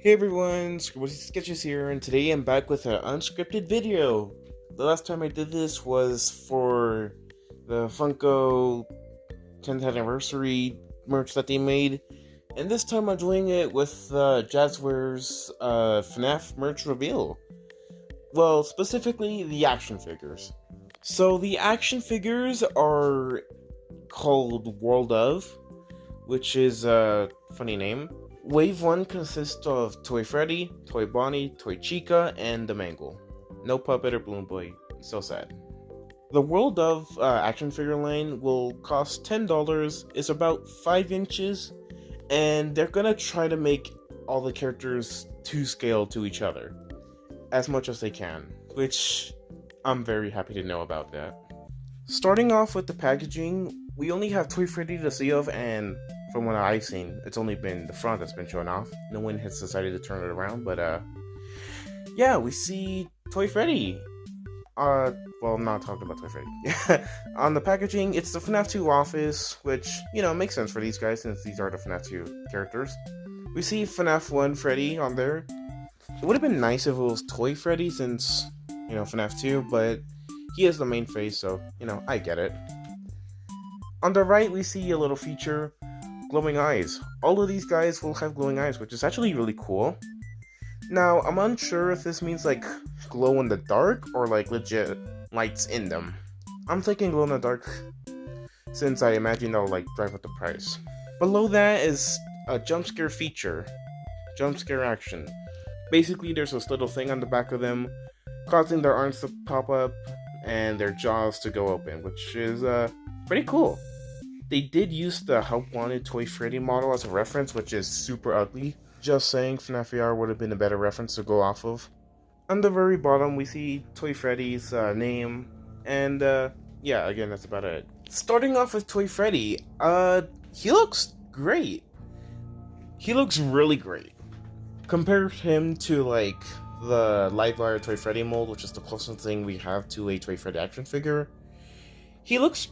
Hey everyone, Sketches here, and today I'm back with an unscripted video. The last time I did this was for the Funko 10th anniversary merch that they made, and this time I'm doing it with Jazwares FNAF merch reveal. Well, specifically the action figures. So the action figures are called World of, which is a funny name. Wave 1 consists of Toy Freddy, Toy Bonnie, Toy Chica, and the Mangle. No Puppet or Balloon Boy. So sad. The World of action figure line will cost $10. It's about 5 inches, and they're gonna try to make all the characters to scale to each other as much as they can, which I'm very happy to know about that. Starting off with the packaging, we only have Toy Freddy to see of, and from what I've seen, it's only been the front that's been shown off. No one has decided to turn it around, but yeah, we see Toy Freddy. Well, I'm not talking about Toy Freddy. On the packaging, it's the FNAF 2 office, which, makes sense for these guys since these are the FNAF 2 characters. We see FNAF 1 Freddy on there. It would have been nice if it was Toy Freddy since, FNAF 2, but he is the main face, so, I get it. On the right, we see a little feature, glowing eyes. All of these guys will have glowing eyes, which is actually really cool. Now, I'm unsure if this means, glow in the dark, or, legit lights in them. I'm thinking glow in the dark, since I imagine they'll, drive up the price. Below that is a jump scare feature. Jump scare action. Basically, there's this little thing on the back of them, causing their arms to pop up, and their jaws to go open, which is, pretty cool. They did use the Help Wanted Toy Freddy model as a reference, which is super ugly. Just saying, FNAF VR would have been a better reference to go off of. On the very bottom, we see Toy Freddy's name, and yeah, again, that's about it. Starting off with Toy Freddy, he looks great. He looks really great. Compare him to, the Livewire Toy Freddy mold, which is the closest thing we have to a Toy Freddy action figure. He looks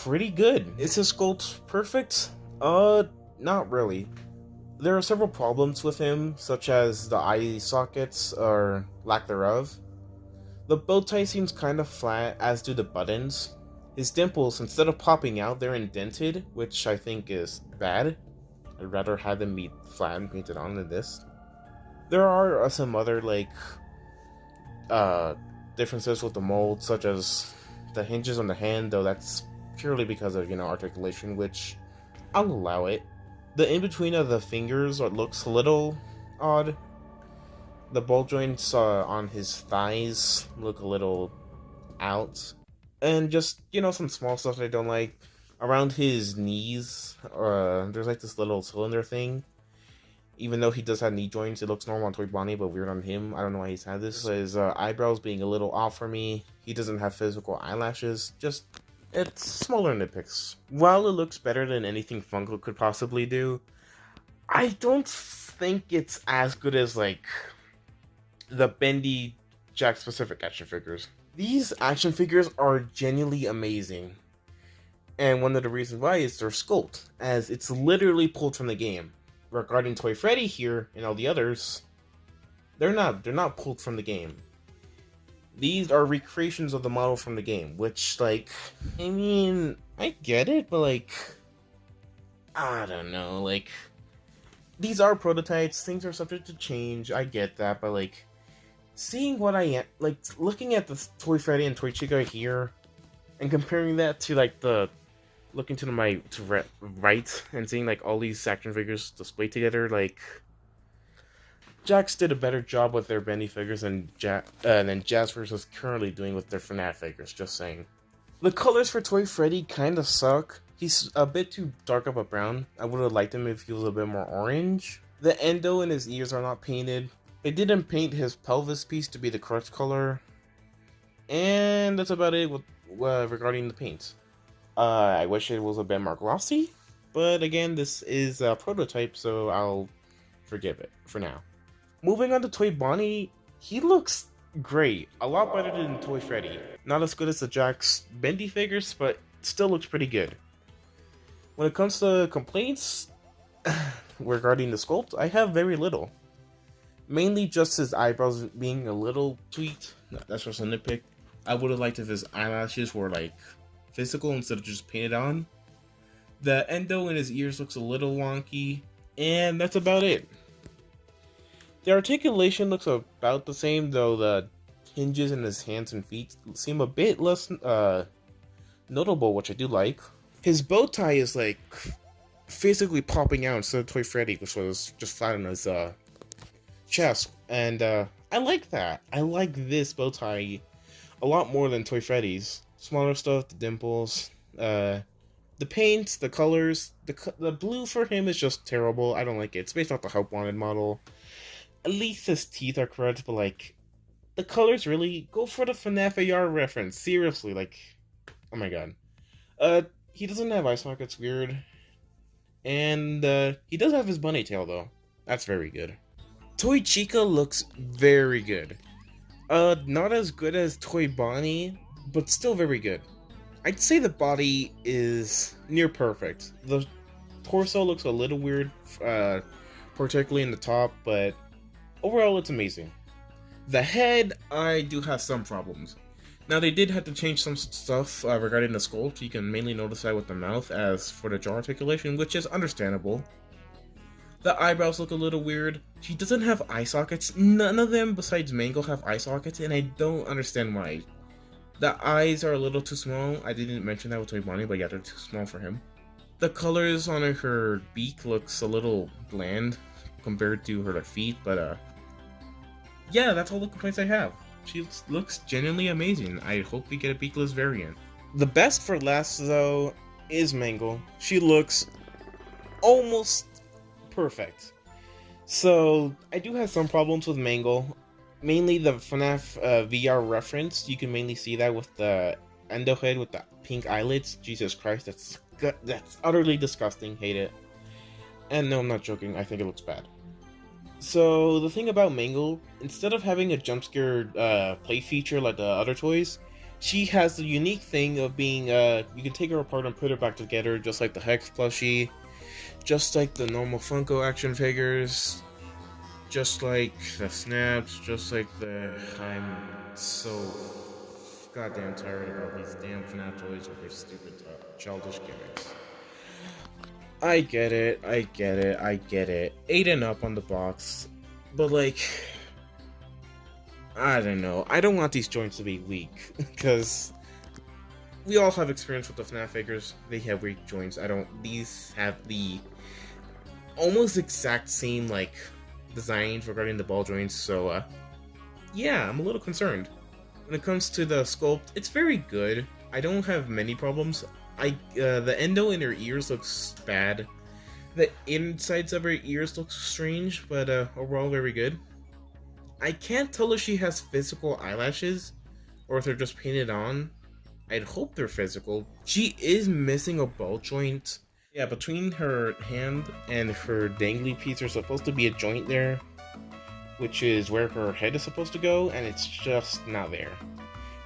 pretty good. Is his sculpt perfect? Not really. There are several problems with him, such as the eye sockets, or lack thereof. The bow tie seems kind of flat, as do the buttons. His dimples, instead of popping out, they're indented, which I think is bad. I'd rather have them be flat and painted on than this. There are some other, differences with the mold, such as the hinges on the hand, though that's purely because of, articulation, which I'll allow it. The in-between of the fingers looks a little odd. The ball joints on his thighs look a little out. And just, some small stuff that I don't like. Around his knees, there's this little cylinder thing. Even though he does have knee joints, it looks normal on Toy Bonnie, but weird on him. I don't know why he's had this. His eyebrows being a little off for me. He doesn't have physical eyelashes. It's smaller nitpicks. While it looks better than anything Funko could possibly do, I don't think it's as good as, the bendy Jack-specific action figures. These action figures are genuinely amazing. And one of the reasons why is their sculpt, as it's literally pulled from the game. Regarding Toy Freddy here and all the others, they're not pulled from the game. These are recreations of the model from the game, which, I get it, but, I don't know, these are prototypes, things are subject to change, I get that, but, seeing what I am, looking at the Toy Freddy and Toy Chica here, and comparing that to, looking to my right, and seeing, all these action figures displayed together, Jax did a better job with their bendy figures than Jazwares is currently doing with their FNAF figures, just saying. The colors for Toy Freddy kinda suck. He's a bit too dark of a brown. I would've liked him if he was a bit more orange. The endo in his ears are not painted. They didn't paint his pelvis piece to be the correct color. And that's about it with, regarding the paint. I wish it was a bit more glossy, but again, this is a prototype, so I'll forgive it for now. Moving on to Toy Bonnie, he looks great. A lot better than Toy Freddy. Not as good as the Jack's bendy figures, but still looks pretty good. When it comes to complaints regarding the sculpt, I have very little. Mainly just his eyebrows being a little tweaked. That's just a nitpick. I would have liked if his eyelashes were like physical instead of just painted on. The endo in his ears looks a little wonky, and that's about it. The articulation looks about the same, though the hinges in his hands and feet seem a bit less notable, which I do like. His bow tie is like physically popping out instead of Toy Freddy, which was just flat on his chest, and I like that. I like this bow tie a lot more than Toy Freddy's. Smaller stuff, the dimples, the paint, the colors, the blue for him is just terrible. I don't like it. It's based off the Help Wanted model. At least his teeth are correct, but like, the colors really go for the FNAF AR reference. Seriously, like, oh my god. He doesn't have eye sockets, weird. And he does have his bunny tail though. That's very good. Toy Chica looks very good. Not as good as Toy Bonnie, but still very good. I'd say the body is near perfect. The torso looks a little weird, particularly in the top, but overall it's amazing. The head, I do have some problems. Now they did have to change some stuff regarding the sculpt. You can mainly notice that with the mouth, as for the jaw articulation, which is understandable. The eyebrows look a little weird. She doesn't have eye sockets. None of them besides Mangle have eye sockets, and I don't understand why. The eyes are a little too small. I didn't mention that with Toy Bonnie, but yeah, they're too small for him. The colors on her beak looks a little bland compared to her feet, but yeah, that's all the complaints I have. She looks genuinely amazing. I hope we get a beakless variant. The best for last, though, is Mangle. She looks almost perfect. So, I do have some problems with Mangle. Mainly the FNAF VR reference. You can mainly see that with the endo head with the pink eyelids. Jesus Christ, that's utterly disgusting. Hate it. And no, I'm not joking. I think it looks bad. So, the thing about Mangle, instead of having a jump scare play feature like the other toys, she has the unique thing of being, you can take her apart and put her back together, just like the Hex plushie, just like the normal Funko action figures, just like the snaps, just like the... I'm so goddamn tired about these damn FNAF toys with their stupid childish gimmicks. I get it. 8 and up on the box. But like, I don't know. I don't want these joints to be weak, because we all have experience with the FNAF figures. They have weak joints. These have the almost exact same, like, designs regarding the ball joints, so, yeah, I'm a little concerned. When it comes to the sculpt, it's very good. I don't have many problems. The endo in her ears looks bad. The insides of her ears look strange, but overall very good. I can't tell if she has physical eyelashes, or if they're just painted on. I'd hope they're physical. She is missing a ball joint. Yeah, between her hand and her dangly piece, there's supposed to be a joint there, which is where her head is supposed to go, and it's just not there.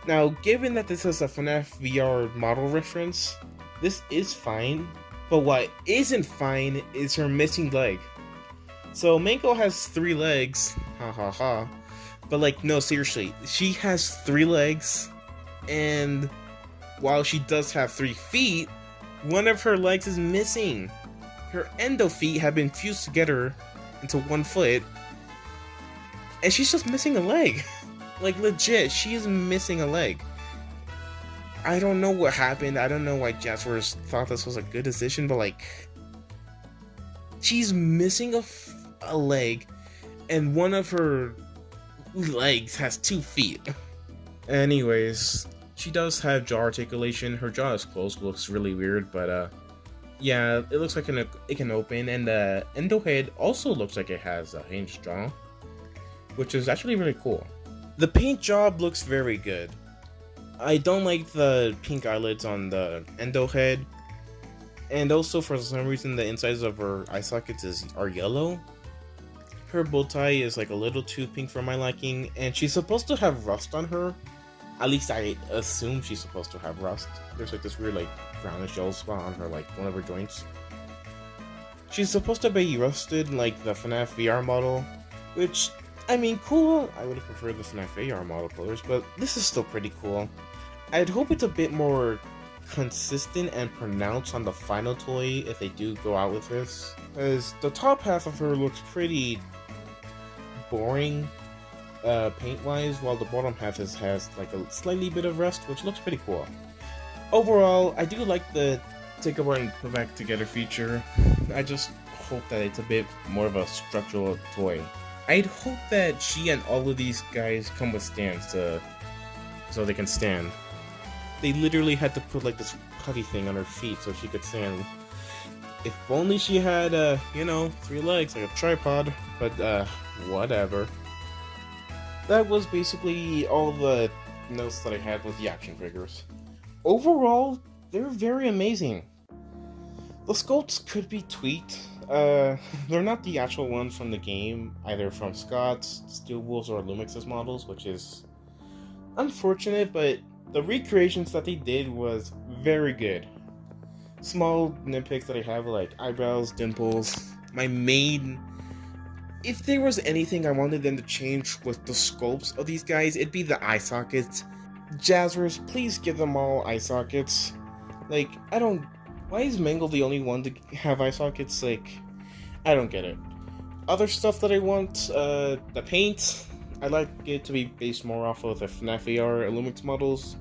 Now, given that this is a FNAF VR model reference, this is fine, but what isn't fine is her missing leg. So, Mangle has 3 legs, ha ha ha, but like, no, seriously, she has 3 legs, and while she does have 3 feet, one of her legs is missing. Her endo feet have been fused together into 1 foot, and she's just missing a leg. Like, legit, she is missing a leg. I don't know what happened. I don't know why Jazwares thought this was a good decision, but like, she's missing a leg, and one of her legs has 2 feet. Anyways, she does have jaw articulation. Her jaw is closed, looks really weird, but yeah, it looks like it can open, and the endo head also looks like it has a hinged jaw, which is actually really cool. The paint job looks very good. I don't like the pink eyelids on the endo head, and also for some reason the insides of her eye sockets are yellow. Her bow tie is like a little too pink for my liking, and she's supposed to have rust on her. At least I assume she's supposed to have rust. There's like this weird like brownish yellow spot on her, like one of her joints. She's supposed to be rusted like the FNAF VR model, which I mean, cool. I would have preferred the FNAF AR model colors, but this is still pretty cool. I'd hope it's a bit more consistent and pronounced on the final toy if they do go out with this, because the top half of her looks pretty boring paint-wise, while the bottom half has like a slightly bit of rust, which looks pretty cool. Overall, I do like the take apart and put back together feature. I just hope that it's a bit more of a structural toy. I'd hope that she and all of these guys come with stands so they can stand. They literally had to put like this putty thing on her feet so she could stand. If only she had, 3 legs like a tripod, but whatever. That was basically all the notes that I had with the action figures. Overall, they're very amazing. The sculpts could be tweaked. They're not the actual ones from the game, either from Scott's, Steel Wolves, or Lumix's models, which is unfortunate, but the recreations that they did was very good. Small nitpicks that I have, like eyebrows, dimples. If there was anything I wanted them to change with the sculpts of these guys, it'd be the eye sockets. Jazwares, please give them all eye sockets. Like, why is Mangle the only one to have eye sockets? Like, I don't get it. Other stuff that I want, the paint, I'd like it to be based more off of the FNAF AR Illumix models.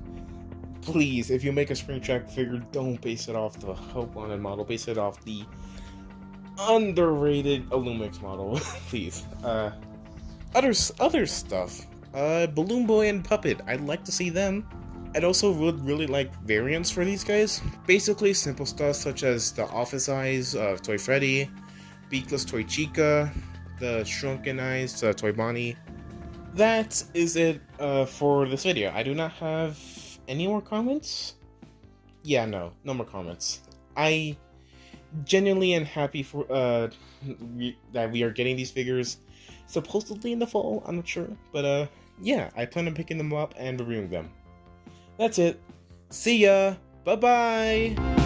Please, if you make a Springtrap figure, don't base it off the Hope Wanted model, base it off the underrated Illumix model, please. Other stuff, Balloon Boy and Puppet, I'd like to see them. I'd also would really like variants for these guys. Basically simple stuff such as the office eyes of Toy Freddy, beakless Toy Chica, the shrunken eyes Toy Bonnie. That is it for this video. I do not have any more comments. Yeah, no more comments. I genuinely am happy for that we are getting these figures supposedly in the fall. I'm not sure, but yeah, I plan on picking them up and reviewing them. That's it. See ya. Bye bye.